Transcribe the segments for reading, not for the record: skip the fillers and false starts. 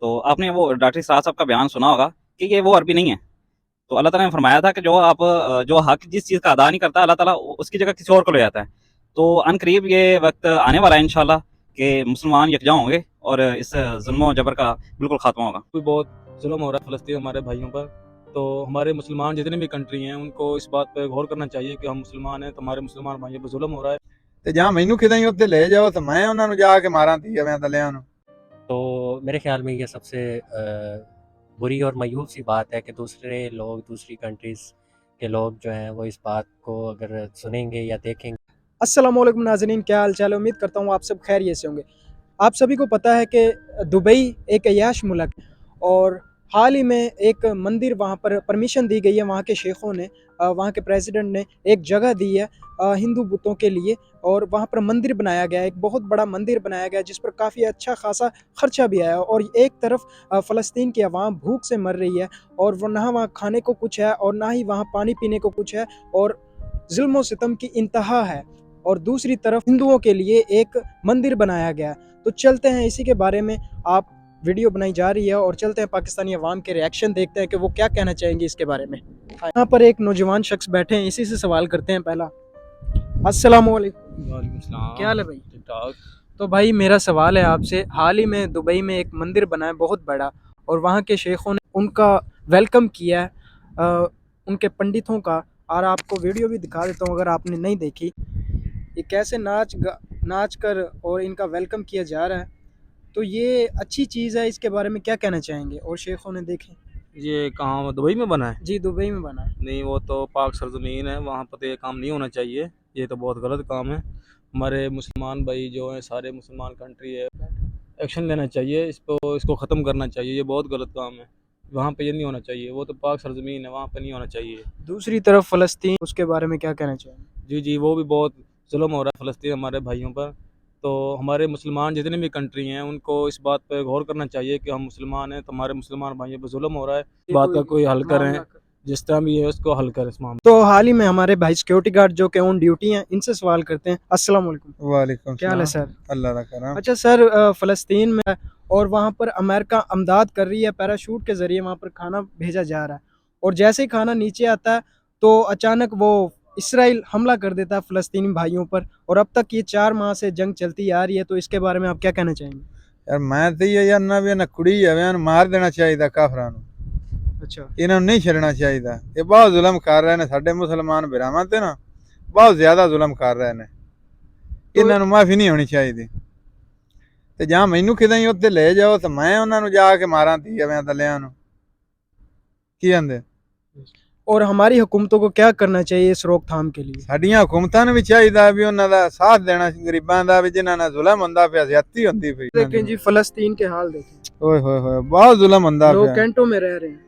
तो आपने वो डॉक्टर इसरार साहब का बयान सुना होगा कि ये वो अरबी नहीं है। तो अल्लाह ताला ने फरमाया था कि जो हक जिस चीज़ का अदा नहीं करता, अल्लाह ताला उसकी जगह किसी और को ले जाता है। तो अनकरीब ये वक्त आने वाला है इंशाल्लाह कि मुसलमान यकजा होंगे और इस जुल्म और जबर का बिल्कुल खात्मा होगा। भी बहुत जुल्म हो रहा है फ़लस्तीन हमारे भाइयों पर। तो हमारे मुसलमान जितने भी कंट्री हैं उनको इस बात पे गौर करना चाहिए कि हम मुसलमान हैं, तो हमारे मुसलमान भाइयों पर जुल्म हो रहा है। ਤੇ ਜਾਂ ਮੈਨੂੰ ਕਿਤੇ ਹੀ ਉੱਥੇ ਲੈ ਜਾਓ ਤੇ ਮੈਂ ਉਹਨਾਂ ਨੂੰ ਜਾ ਕੇ ਮਾਰਾਂ ਧੀਆਂ ਦਲਿਆਂ ਨੂੰ। तो मेरे ख्याल में ये सबसे बुरी और मायूब सी बात है कि दूसरे लोग, दूसरी कंट्रीज़ के लोग जो हैं वो इस बात को अगर सुनेंगे या देखेंगे। अस्सलाम वालेकुम नाज़रीन, क्या हाल चाल है। उम्मीद करता हूँ आप सब खैरियत से होंगे। आप सभी को पता है कि दुबई एक अय्याश मुल्क है और हाल ही में एक मंदिर वहाँ पर परमिशन दी गई है। वहाँ के शेखों ने, वहाँ के प्रेसिडेंट ने एक जगह दी है हिंदू बुतों के लिए और वहाँ पर मंदिर बनाया गया है, एक बहुत बड़ा मंदिर बनाया गया है जिस पर काफ़ी अच्छा खासा खर्चा भी आया। और एक तरफ फ़लस्तीन की आवाम भूख से मर रही है और वो ना वहाँ खाने को कुछ है और ना ही वहाँ पानी पीने को कुछ है और जुल्म व सितम की इंतहा है। और दूसरी तरफ हिंदुओं के लिए एक मंदिर बनाया गया। तो चलते हैं, इसी के बारे में आप वीडियो बनाई जा रही है और चलते हैं पाकिस्तानी अवाम के रिएक्शन देखते हैं कि वो क्या कहना चाहेंगे इसके बारे में। यहाँ पर एक नौजवान शख्स बैठे हैं, इसी से सवाल करते हैं। पहला, अस्सलाम वालेकुम, क्या हाल है भाई? ठीक ठाक। तो भाई मेरा सवाल है आपसे, हाल ही में दुबई में एक मंदिर बना है बहुत बड़ा और वहाँ के शेखों ने उनका वेलकम किया है, उनके पंडितों का। और आपको वीडियो भी दिखा देता हूँ अगर आपने नहीं देखी, ये कैसे नाच कर और इनका वेलकम किया जा रहा है। तो ये अच्छी चीज़ है, इसके बारे में क्या कहना चाहेंगे? और शेखों ने देखें। ये कहाँ दुबई में बना है? जी, दुबई में बना है। नहीं, वो तो पाक सरजमीन है, वहाँ पर तो ये काम नहीं होना चाहिए। ये तो बहुत गलत काम है। हमारे मुसलमान भाई जो हैं, सारे मुसलमान कंट्री है, एक्शन लेना चाहिए, इसको ख़त्म करना चाहिए। ये बहुत गलत काम है, वहाँ पे ये नहीं होना चाहिए। वो तो पाक सरजमीन है, वहाँ पे नहीं होना चाहिए। दूसरी तरफ फ़लस्तीन, उसके बारे में क्या कहना चाहेंगे? जी जी, वो भी बहुत जुल्म हो रहा है फ़लस्तीन हमारे भाइयों पर। तो हमारे मुसलमान जितने भी कंट्री हैं उनको इस बात पे गौर करना चाहिए कि हम मुसलमान हैं, तो हमारे मुसलमान भाइयों पर जुल्म हो रहा है। इस बात का कोई हल करें, जिस तरह भी है उसको हल करें इस मामले। तो हाल ही में हमारे भाई सिक्योरिटी गार्ड जो कि ऑन ड्यूटी हैं, इनसे सवाल करते हैं। अस्सलाम वालेकुम, वालेकुम क्या हाल है सलाम। सर? अल्लाह दा करम। अच्छा सर, फ़लस्तीन में और वहाँ पर अमेरिका अमदाद कर रही है, पैराशूट के ज़रिए वहाँ पर खाना भेजा जा रहा है और जैसे ही खाना नीचे आता है तो अचानक वो इसराइल हमला कर देता है फ़लस्तीनी भाइयों पर और अब तक ये 4 माह से जंग चलती आ रही है। तो इसके बारे में आप क्या कहना चाहेंगे? ਯਾਰ ਮੈਂ ਤੇ ਇਹ ਜਾਨਣਾ ਵੀ ਇਹਨਾਂ ਕੁੜੀ ਜਾਵੇ ਇਹਨੂੰ ਮਾਰ ਦੇਣਾ ਚਾਹੀਦਾ ਕਾਫਰਾਂ ਨੂੰ। अच्छा, ਇਹਨਾਂ ਨੂੰ ਨਹੀਂ ਛੱਡਣਾ ਚਾਹੀਦਾ। ਇਹ ਬਹੁਤ ਜ਼ੁਲਮ ਕਰ ਰਹੇ ਨੇ ਸਾਡੇ ਮੁਸਲਮਾਨ ਭਰਾਵਾਂ ਤੇ ਨਾ, ਬਹੁਤ ਜ਼ਿਆਦਾ ਜ਼ੁਲਮ ਕਰ ਰਹੇ ਨੇ। ਇਹਨਾਂ ਨੂੰ ਮਾਫੀ ਨਹੀਂ ਹੋਣੀ ਚਾਹੀਦੀ। ਤੇ ਜਾਂ ਮੈਨੂੰ ਕਿਤੇ ਹੀ ਉੱਥੇ ਲੈ ਜਾਓ ਤੇ ਮੈਂ ਉਹਨਾਂ ਨੂੰ ਜਾ ਕੇ ਮਾਰਾਂ ਧੀਆਂ ਦਲਿਆਂ ਨੂੰ। ਕੀ ਕਹਿੰਦੇ? और हमारी हुकूमतों को क्या करना चाहिए इस रोकथाम के लिए? ਸਾਡੀਆਂ ਹੁਕੂਮਤਾਂ ਨੂੰ ਵੀ ਚਾਹੀਦਾ ਵੀ ਉਹਨਾਂ ਦਾ ਸਾਥ ਦੇਣਾ ਗਰੀਬਾਂ ਦਾ, ਵੀ ਜਿਨ੍ਹਾਂ ਨਾਲ ਜ਼ੁਲਮ ਹੁੰਦਾ ਪਿਆ, ਜ਼ਿਆਦਤੀ ਹੁੰਦੀ ਪਈ। देखें जी, फ़लस्तीन के हाल देखें, ਓਏ ਹੋਏ ਹੋਏ, ਬਹੁਤ ਜ਼ੁਲਮ ਹੁੰਦਾ लोग ਪਿਆ, कैंटों में रह रहे हैं।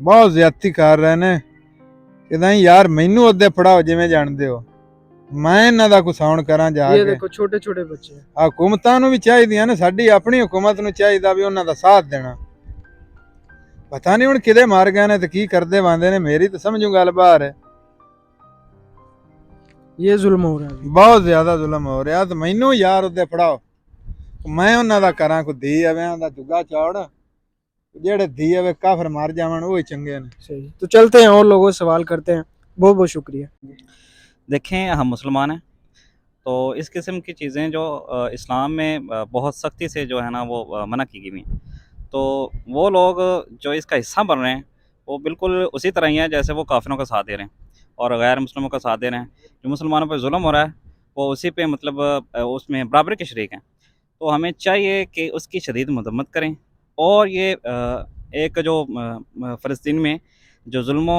ਬਹੁਤ ਜ਼ਿਆਦਤੀ ਕਰ ਰਹੇ ਨੇ। ਕਿਦਾਂ ਯਾਰ ਮੈਨੂੰ ਉਹਦੇ ਫੜਾਓ ਜਿਵੇਂ ਜਾਣਦੇ ਹੋ, ਮੈਂ ਇਹਨਾਂ ਦਾ ਕੁਛ ਸਾਉਣ ਕਰਾਂ ਜਾ ये ਕੇ। देखो छोटे छोटे बच्चे हैं। ਹੁਕੂਮਤਾਂ ਨੂੰ ਵੀ ਚਾਹੀਦੀਆਂ ਨੇ, ਸਾਡੀ ਆਪਣੀ ਹੁਕੂਮਤ ਨੂੰ ਚਾਹੀਦਾ ਵੀ ਉਹਨਾਂ ਦਾ ਸਾਥ ਦੇਣਾ। ਪਤਾ ਨਹੀਂ ਹੁਣ ਕਿਦੇ ਮਾਰ ਗਏ ਨੇ ਤੇ ਕੀ ਕਰਦੇ ਬੰਦੇ ਨੇ, ਮੇਰੀ ਤਾਂ ਸਮਝੂ ਗੱਲ ਬਾਹਰ ਹੈ। ये जुल्म हो रहा है अभी। ਬਹੁਤ ਜ਼ਿਆਦਾ ਜ਼ੁਲਮ ਹੋ ਰਿਹਾ ਤੇ ਮੈਨੂੰ ਯਾਰ ਉਹਦੇ ਫੜਾਓ, ਮੈਂ ਉਹਨਾਂ ਦਾ ਕਰਾਂ ਕੋਈ ਧੀ ਆਵਿਆਂ ਦਾ ਜੁਗਾ ਚੌੜ। ਜਿਹੜੇ ਧੀ ਆਵੇ ਕਾਫਰ ਮਰ ਜਾਵਣ ਉਹ ਹੀ ਚੰਗੇ ਨੇ। सही, तो चलते हैं और लोगों से सवाल करते हैं। बहुत बहुत शुक्रिया। देखें, हम मुसलमान हैं, तो इस किस्म की चीज़ें जो इस्लाम में बहुत सख्ती से जो है ना वो मना की गई हैं। तो वो लोग जो इसका हिस्सा बन रहे हैं वो बिल्कुल उसी तरह ही है जैसे वो काफिरों का साथ दे रहे हैं और गैर मुस्लिमों का साथ दे रहे हैं। जो मुसलमानों पर जुल्म हो रहा है वो उसी पे मतलब उसमें बराबर के शरीक हैं। तो हमें चाहिए कि उसकी शदीद मजम्मत करें और ये एक जो फ़लस्तीन में जो जुल्म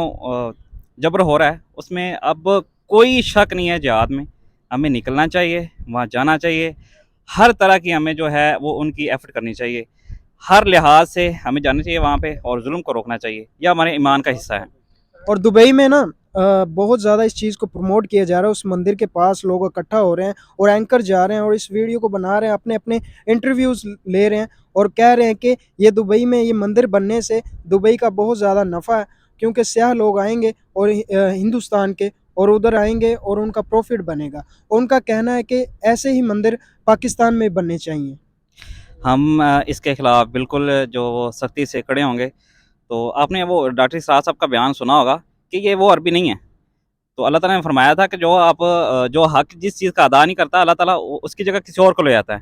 जबर हो रहा है उसमें अब कोई शक नहीं है। जिहाद में हमें निकलना चाहिए, वहाँ जाना चाहिए, हर तरह की हमें जो है वो उनकी एफर्ट करनी चाहिए, हर लिहाज से हमें जाना चाहिए वहाँ पे और जुल्म को रोकना चाहिए। यह हमारे ईमान का हिस्सा है। और दुबई में ना बहुत ज़्यादा इस चीज़ को प्रमोट किया जा रहा है। उस मंदिर के पास लोग इकट्ठा हो रहे हैं और एंकर जा रहे हैं और इस वीडियो को बना रहे हैं, अपने अपने इंटरव्यूज़ ले रहे हैं और कह रहे हैं कि ये दुबई में ये मंदिर बनने से दुबई का बहुत ज़्यादा नफ़ा है, क्योंकि सयाह लोग आएंगे और हिंदुस्तान के और उधर आएंगे और उनका प्रॉफिट बनेगा। उनका कहना है कि ऐसे ही मंदिर पाकिस्तान में बनने चाहिए। हम इसके खिलाफ बिल्कुल जो सख्ती से खड़े होंगे। तो आपने वो डॉक्टर इसरार साहब का बयान सुना होगा कि ये वो अरबी नहीं है। तो अल्लाह ताला ने फरमाया था कि जो आप जो हक जिस चीज़ का अदा नहीं करता, अल्लाह ताला उसकी जगह किसी और को ले जाता है।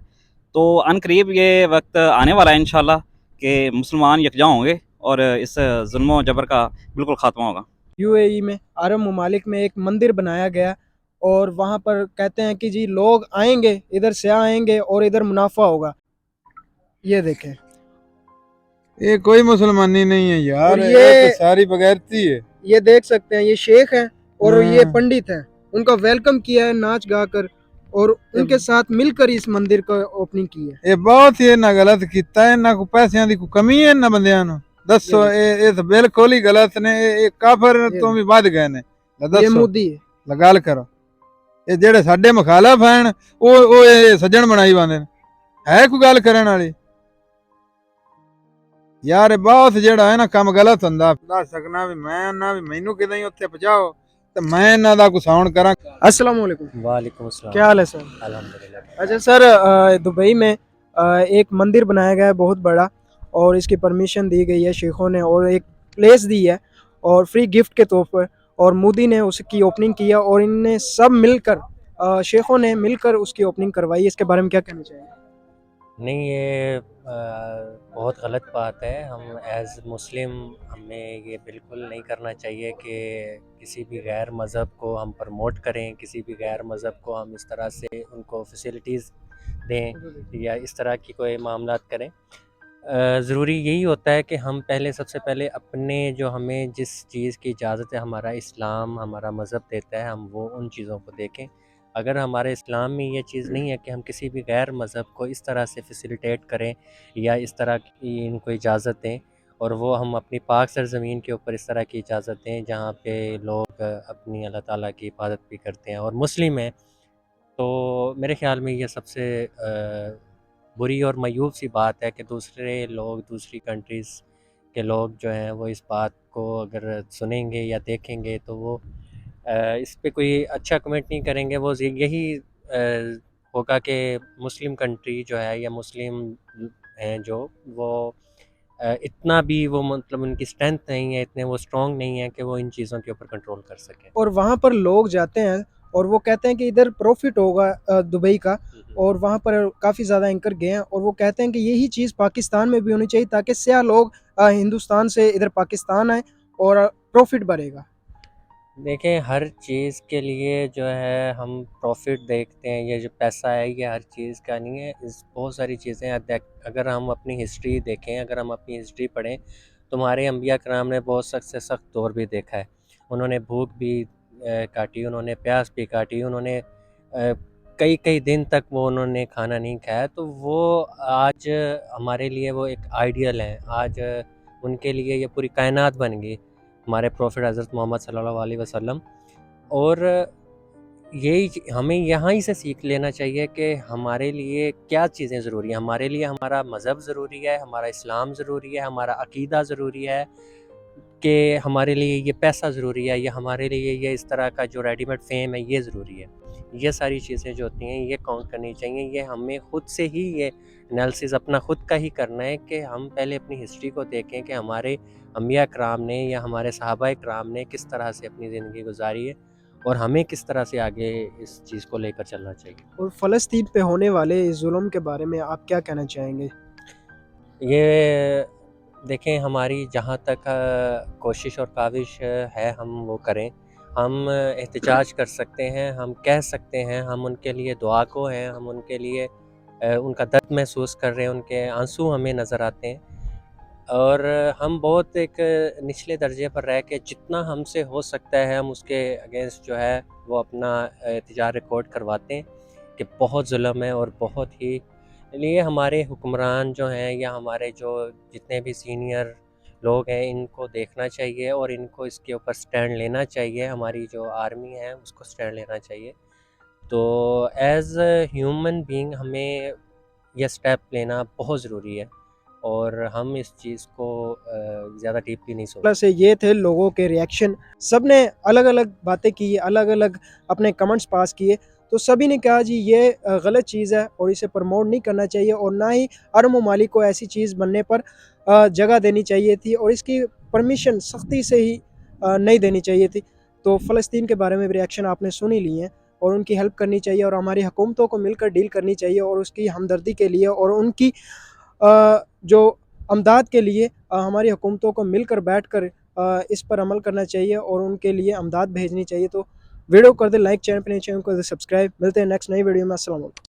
तो अनकरीब ये वक्त आने वाला है इंशाल्लाह कि मुसलमान यकजा होंगे और इस जुल्म व जबर का बिल्कुल खात्मा होगा। यूएई में अरब ममालिक में एक मंदिर बनाया गया और वहाँ पर कहते हैं कि जी लोग आएंगे, इधर से आएंगे और इधर मुनाफा होगा। ये देखें, ये कोई मुसलमानी नहीं है यार, और ये तो सारी बगैरती है। ये देख सकते हैं, ये शेख हैं और ये हाँ। पंडित हैं। उनका वेलकम किया है नाच गा कर और उनके साथ मिलकर इस मंदिर को ओपनिंग की है। ये बहुत ही ना गलत किया है, ना को पैसों की कोई कमी है ना बंदियां नु। दसो ये तो बिल्कुल ही गलत ने, ये काफर तो भी वध गए ने। ये दसो मोदी है। गल करो, ये जेड़े साडे मुखालफ हैं वो ये सज्जन बनाई बांदे ने, है कोई गल करन वाली? यार बहुत जेड़ा है ना काम गलत हुंदा। दस सकना भी मैं ना भी मैनू किदां ही उत्थे पहुंचाओ ते मैं इन्हां दा कोई साउंड करा। अस्सलाम वालेकुम। वालेकुम अस्सलाम। क्या हाल है सर? अल्हम्दुलिल्लाह। अच्छा सर, दुबई में एक मंदिर बनाया गया है बहुत बड़ा और इसकी परमिशन दी गई है शेखों ने और एक प्लेस दी है और फ्री गिफ्ट के तौर पर, और मोदी ने उसकी ओपनिंग किया और इनने सब मिलकर शेखों ने मिलकर उसकी ओपनिंग करवाई। इसके बारे में क्या कहना चाहिए? नहीं, ये बहुत गलत बात है। हम एज़ मुस्लिम हमें ये बिल्कुल नहीं करना चाहिए कि किसी भी गैर मज़हब को हम प्रमोट करें, किसी भी गैर मज़हब को हम इस तरह से उनको फैसिलिटीज़ दें या इस तरह की कोई मामलात करें। ज़रूरी यही होता है कि हम पहले सबसे पहले अपने जो हमें जिस चीज़ की इजाज़त है, हमारा इस्लाम हमारा मज़हब देता है, हम वो उन चीज़ों को देखें। अगर हमारे इस्लाम में ये चीज़ नहीं है कि हम किसी भी गैर मज़हब को इस तरह से फैसिलिटेट करें या इस तरह की इनको इजाज़त दें, और वो हम अपनी पाक सरज़मीन के ऊपर इस तरह की इजाज़त दें जहाँ पे लोग अपनी अल्लाह ताला की इबादत भी करते हैं और मुस्लिम हैं, तो मेरे ख़्याल में ये सबसे बुरी और मायूब सी बात है कि दूसरे लोग, दूसरी कंट्रीज़ के लोग जो हैं वो इस बात को अगर सुनेंगे या देखेंगे तो वो इस पे कोई अच्छा कमेंट नहीं करेंगे। वो यही होगा कि मुस्लिम कंट्री जो है या मुस्लिम हैं जो वो इतना भी वो मतलब उनकी स्ट्रेंथ नहीं है, इतने वो स्ट्रॉन्ग नहीं है कि वो इन चीज़ों के ऊपर कंट्रोल कर सकें। और वहाँ पर लोग जाते हैं और वो कहते हैं कि इधर प्रॉफिट होगा दुबई का, और वहाँ पर काफ़ी ज़्यादा एंकर गए हैं और वो कहते हैं कि यही चीज़ पाकिस्तान में भी होनी चाहिए ताकि सियाह लोग हिंदुस्तान से इधर पाकिस्तान आए और प्रॉफिट बढ़ेगा। देखें, हर चीज़ के लिए जो है हम प्रॉफिट देखते हैं, ये जो पैसा है ये हर चीज़ का नहीं है। इस बहुत सारी चीज़ें अगर हम अपनी हिस्ट्री देखें, अगर हम अपनी हिस्ट्री पढ़ें तो हमारे अंबिया कराम ने बहुत सख्त से सख्त दौर भी देखा है। उन्होंने भूख भी काटी, उन्होंने प्यास भी काटी, उन्होंने कई कई दिन तक वो उन्होंने खाना नहीं खाया। तो वो आज हमारे लिए वो एक आइडियल हैं। आज उनके लिए ये पूरी कायनात बन गई, हमारे प्रॉफिट हज़रत मोहम्मद सल्लल्लाहु अलैहि वसल्लम। और यही हमें यहाँ ही से सीख लेना चाहिए कि हमारे लिए क्या चीज़ें ज़रूरी हैं। हमारे लिए हमारा मज़हब ज़रूरी है, हमारा इस्लाम ज़रूरी है, हमारा अक़ीदा ज़रूरी है, कि हमारे लिए ये पैसा ज़रूरी है या हमारे लिए ये इस तरह का जो रेडीमेड फ़ेम है ये ज़रूरी है। ये सारी चीज़ें जो होती हैं ये काउंट करनी चाहिए। ये हमें ख़ुद से ही ये एनालिसिस अपना ख़ुद का ही करना है कि हम पहले अपनी हिस्ट्री को देखें कि हमारे अंबिया कराम ने या हमारे सहाबाए कराम ने किस तरह से अपनी ज़िंदगी गुजारी है और हमें किस तरह से आगे इस चीज़ को लेकर चलना चाहिए। और फ़लस्तीन पे होने वाले इस जुल्म के बारे में आप क्या कहना चाहेंगे? ये देखें, हमारी जहाँ तक कोशिश और काविश है हम वो करें। हम एहतजाज कर सकते हैं, हम कह सकते हैं, हम उनके लिए दुआ को हैं, हम उनके लिए उनका दर्द महसूस कर रहे हैं, उनके आंसू हमें नज़र आते हैं, और हम बहुत एक निचले दर्जे पर रह के जितना हमसे हो सकता है हम उसके अगेंस्ट जो है वो अपना एहतजाज रिकॉर्ड करवाते हैं कि बहुत जुल्म है और बहुत ही लिए हमारे हुक्मरान जो हैं या हमारे जो जितने भी सीनियर लोग हैं इनको देखना चाहिए और इनको इसके ऊपर स्टैंड लेना चाहिए। हमारी जो आर्मी है उसको स्टैंड लेना चाहिए। तो एज़ ह्यूमन बीइंग हमें यह स्टेप लेना बहुत ज़रूरी है और हम इस चीज़ को ज़्यादा डीपली नहीं सोच। प्लस ये थे लोगों के रिएक्शन, सब ने अलग अलग बातें की, अलग अलग अपने कमेंट्स पास किए। तो सभी ने कहा जी ये गलत चीज़ है और इसे प्रमोट नहीं करना चाहिए और ना ही अरब ममालिक को ऐसी चीज़ बनने पर जगह देनी चाहिए थी और इसकी परमिशन सख्ती से ही नहीं देनी चाहिए थी। तो फ़लस्तीन के बारे में भी रिएक्शन आपने सुन ही लिए हैं और उनकी हेल्प करनी चाहिए और हमारी हुकूमतों को मिलकर डील करनी चाहिए और उसकी हमदर्दी के लिए और उनकी जो अमदाद के लिए हमारी हुकूमतों को मिलकर बैठकर इस पर अमल करना चाहिए और उनके लिए अमदाद भेजनी चाहिए। तो वीडियो कर दे लाइक, चैनल पर नए चैनल को सब्सक्राइब। मिलते हैं नेक्स्ट नई वीडियो में। अस्सलाम वालेकुम।